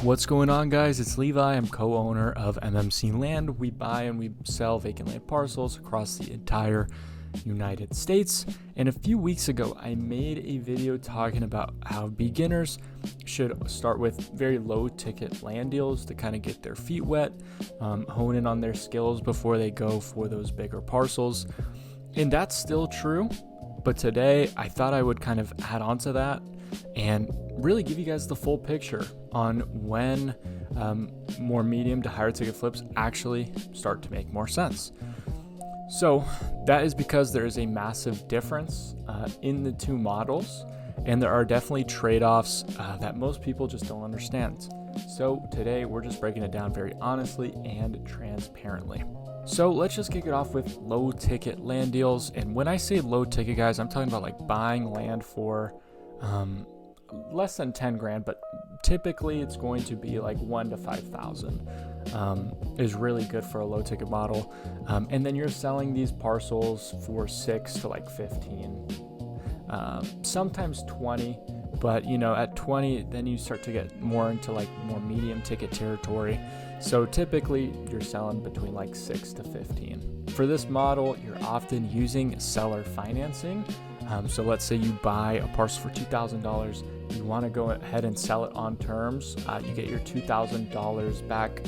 What's going on, guys? It's Levi. I'm co-owner of MMC Land. We buy and we sell vacant land parcels across the entire United States. And a few weeks ago, I made a video talking about how beginners should start with very low ticket land deals to kind of get their feet wet, hone in on their skills before they go for those bigger parcels. And that's still true. But today I thought I would kind of add on to that and really give you guys the full picture on when more medium to higher ticket flips actually start to make more sense. So that is because there is a massive difference in the two models, and there are definitely trade-offs that most people just don't understand. So today we're just breaking it down very honestly and transparently. So let's just kick it off with low ticket land deals. And when I say low ticket, guys, I'm talking about like buying land for less than 10 grand, but typically it's going to be like 1 to 5,000 is really good for a low ticket model. And then you're selling these parcels for 6 to like 15, sometimes 20, but at 20, then you start to get more into like more medium ticket territory. So typically you're selling between like 6 to 15. For this model, you're often using seller financing. So let's say you buy a parcel for $2,000. You want to go ahead and sell it on terms. You get your $2,000 back,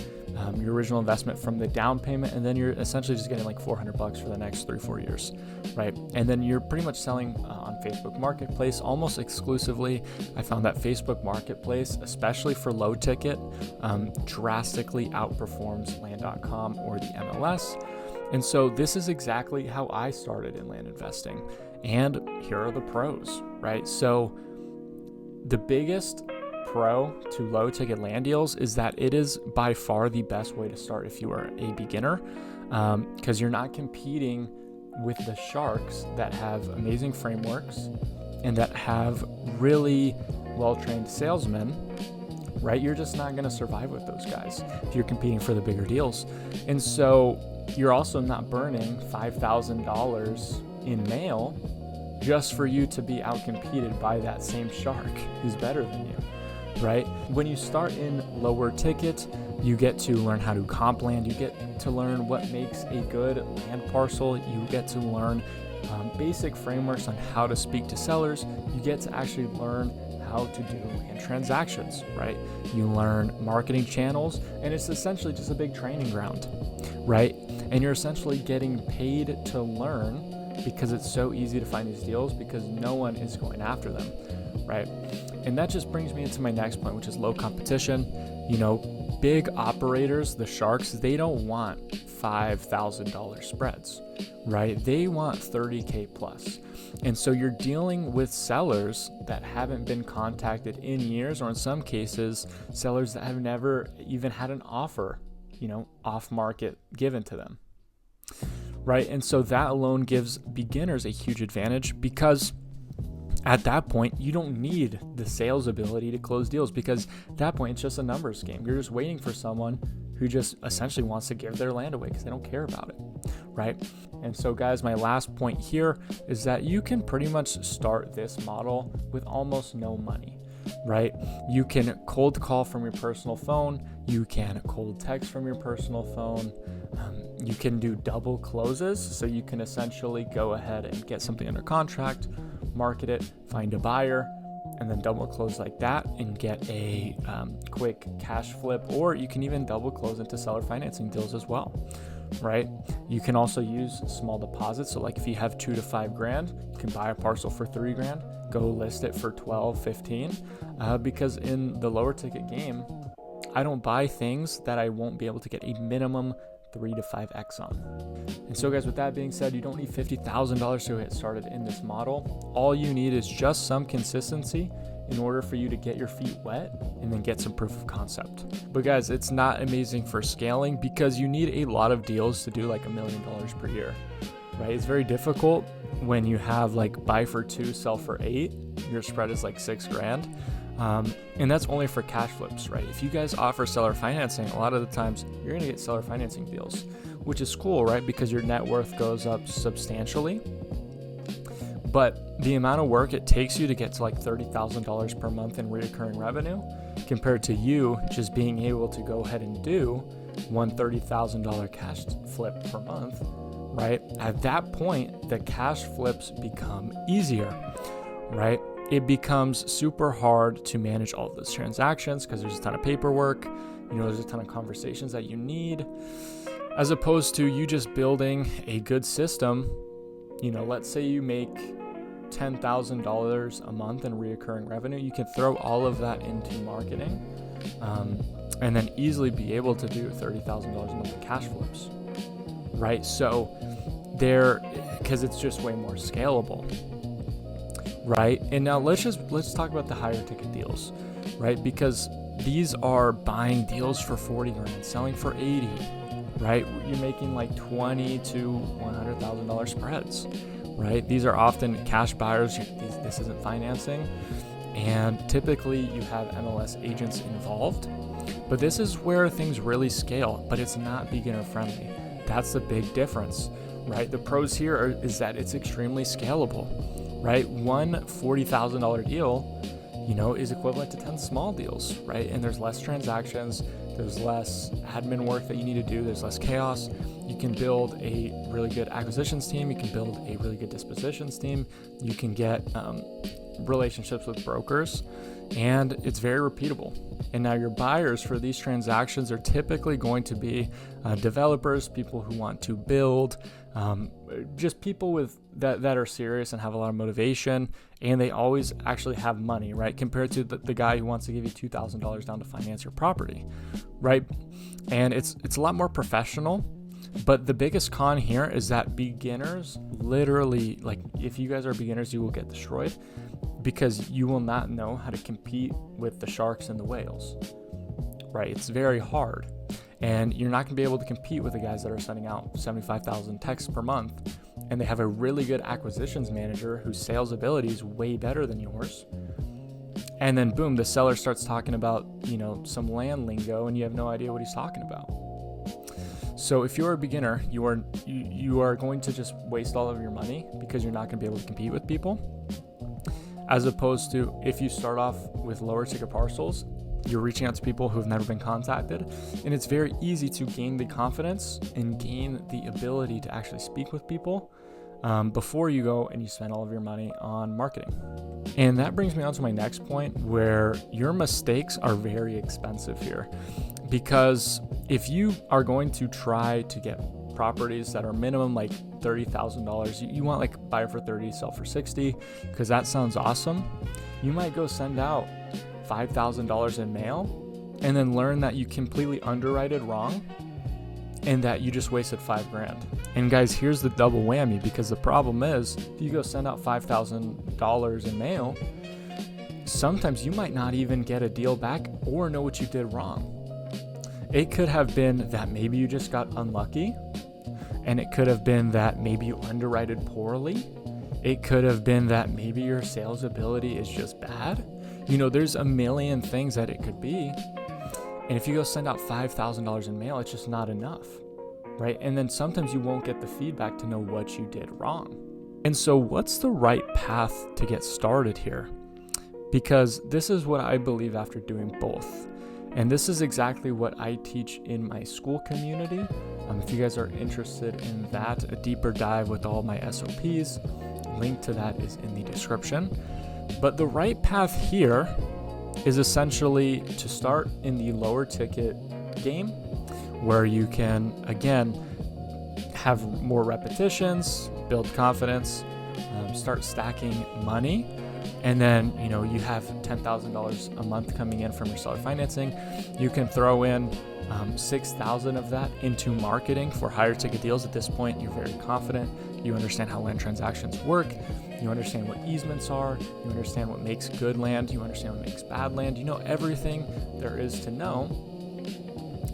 your original investment from the down payment, and then you're essentially just getting like $400 for the next 3-4 years, right? And then you're pretty much selling on Facebook Marketplace almost exclusively. I found that Facebook Marketplace, especially for low ticket, drastically outperforms Land.com or the MLS. And so this is exactly how I started in land investing. And here are the pros, right? So the biggest pro to low ticket land deals is that it is by far the best way to start if you are a beginner, because you're not competing with the sharks that have amazing frameworks and that have really well-trained salesmen, right? You're just not going to survive with those guys if you're competing for the bigger deals. And so you're also not burning $5,000 in mail just for you to be outcompeted by that same shark who's better than you, right? When you start in lower ticket, you get to learn how to comp land. You get to learn what makes a good land parcel. You get to learn basic frameworks on how to speak to sellers. You get to actually learn how to do land transactions, right? You learn marketing channels, and it's essentially just a big training ground, right? And you're essentially getting paid to learn because it's so easy to find these deals because no one is going after them, right? And that just brings me into my next point, which is low competition. Big operators, the sharks, they don't want $5,000 spreads, right? They want 30K plus. And so you're dealing with sellers that haven't been contacted in years, or in some cases, sellers that have never even had an offer, off market given to them, right? And so that alone gives beginners a huge advantage because at that point, you don't need the sales ability to close deals because at that point, it's just a numbers game. You're just waiting for someone who just essentially wants to give their land away because they don't care about it, right? And so guys, my last point here is that you can pretty much start this model with almost no money, right? You can cold call from your personal phone. You can cold text from your personal phone. You can do double closes. So you can essentially go ahead and get something under contract, market it, find a buyer, and then double close like that and get a quick cash flip, or you can even double close into seller financing deals as well, right? You can also use small deposits. So like if you have 2 to 5 grand, you can buy a parcel for 3 grand, go list it for 12, 15, because in the lower ticket game, I don't buy things that I won't be able to get a minimum 3 to 5x on. And so guys, with that being said, you don't need $50,000 to get started in this model. All you need is just some consistency in order for you to get your feet wet and then get some proof of concept. But guys, it's not amazing for scaling because you need a lot of deals to do like $1 million per year, right? It's very difficult when you have like buy for 2, sell for 8, your spread is like 6 grand. And that's only for cash flips, right? If you guys offer seller financing, a lot of the times you're going to get seller financing deals, which is cool, right? Because your net worth goes up substantially. But the amount of work it takes you to get to like $30,000 per month in recurring revenue compared to you just being able to go ahead and do one $30,000 cash flip per month, right? At that point, the cash flips become easier, right? It becomes super hard to manage all of those transactions because there's a ton of paperwork, there's a ton of conversations that you need, as opposed to you just building a good system. Let's say you make $10,000 a month in reoccurring revenue. You can throw all of that into marketing, and then easily be able to do $30,000 a month in cash flips, right? So because it's just way more scalable, right? And now let's talk about the higher ticket deals, right? Because these are buying deals for 40 grand, selling for 80, right? You're making like $20,000 to $100,000 spreads, right? These are often cash buyers. This isn't financing. And typically you have MLS agents involved, but this is where things really scale, but it's not beginner friendly. That's the big difference, right? The pros here is that it's extremely scalable, right? One $40,000 deal, is equivalent to 10 small deals, right? And there's less transactions, there's less admin work that you need to do, there's less chaos. You can build a really good acquisitions team, you can build a really good dispositions team, you can get relationships with brokers, and it's very repeatable. And now your buyers for these transactions are typically going to be developers, people who want to build, just people with that are serious and have a lot of motivation, and they always actually have money, right? Compared to the guy who wants to give you $2,000 down to finance your property, right? And it's a lot more professional. But the biggest con here is that beginners literally, like, if you guys are beginners, you will get destroyed because you will not know how to compete with the sharks and the whales, right? It's very hard. And you're not going to be able to compete with the guys that are sending out 75,000 texts per month, and they have a really good acquisitions manager whose sales ability is way better than yours. And then boom, the seller starts talking about, some land lingo, and you have no idea what he's talking about. So if you're a beginner, you are going to just waste all of your money because you're not going to be able to compete with people. As opposed to if you start off with lower ticket parcels, you're reaching out to people who have never been contacted, and it's very easy to gain the confidence and gain the ability to actually speak with people before you go and you spend all of your money on marketing. And that brings me on to my next point, where your mistakes are very expensive here. Because if you are going to try to get properties that are minimum like $30,000, you want like buy for 30, sell for 60, because that sounds awesome. You might go send out $5,000 in mail and then learn that you completely underwrote wrong and that you just wasted $5,000. And guys, here's the double whammy, because the problem is if you go send out $5,000 in mail, sometimes you might not even get a deal back or know what you did wrong. It could have been that maybe you just got unlucky, and it could have been that maybe you underwrote poorly. It could have been that maybe your sales ability is just bad. There's a million things that it could be. And if you go send out $5,000 in mail, it's just not enough, right? And then sometimes you won't get the feedback to know what you did wrong. And so what's the right path to get started here? Because this is what I believe after doing both. And this is exactly what I teach in my school community. If you guys are interested in that, a deeper dive with all my SOPs, link to that is in the description. But the right path here is essentially to start in the lower ticket game, where you can, again, have more repetitions, build confidence, start stacking money. And then, you have $10,000 a month coming in from your seller financing. You can throw in $6,000 of that into marketing for higher ticket deals. At this point, you're very confident. You understand how land transactions work. You understand what easements are. You understand what makes good land. You understand what makes bad land. You know everything there is to know.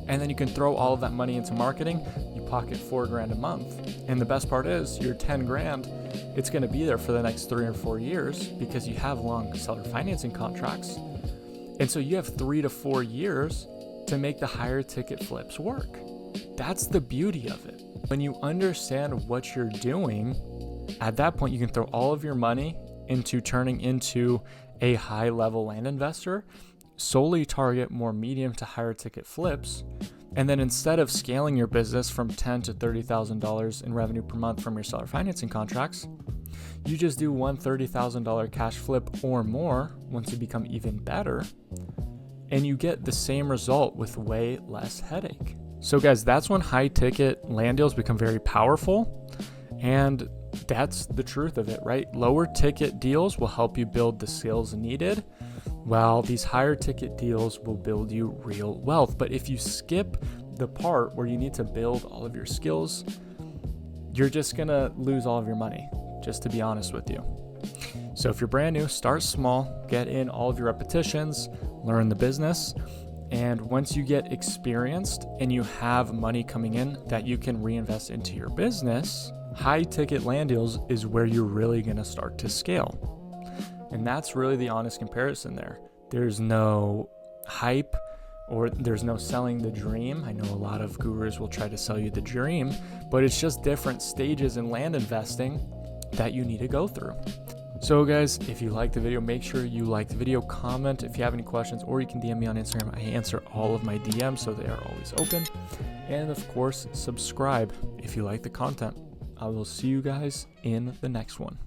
And then you can throw all of that money into marketing. You pocket $4,000 a month. And the best part is your $10,000, it's going to be there for the next 3 or 4 years because you have long seller financing contracts. And so you have 3 to 4 years to make the higher ticket flips work. That's the beauty of it. When you understand what you're doing, at that point, you can throw all of your money into turning into a high level land investor solely target more medium to higher ticket flips. And then instead of scaling your business from $10,000 to $30,000 in revenue per month from your seller financing contracts, you just do one $30,000 cash flip or more once you become even better, and you get the same result with way less headache. So guys, that's when high ticket land deals become very powerful, and that's the truth of it, right? Lower ticket deals will help you build the skills needed, while these higher ticket deals will build you real wealth. But if you skip the part where you need to build all of your skills, you're just gonna lose all of your money, just to be honest with you. So if you're brand new, start small, get in all of your repetitions, learn the business, and once you get experienced and you have money coming in that you can reinvest into your business, high ticket land deals is where you're really gonna start to scale. And that's really the honest comparison there. There's no hype or there's no selling the dream. I know a lot of gurus will try to sell you the dream, but it's just different stages in land investing that you need to go through. So guys, if you like the video, make sure you like the video, comment if you have any questions, or you can DM me on Instagram. I answer all of my DMs, so they are always open. And of course, subscribe if you like the content. I will see you guys in the next one.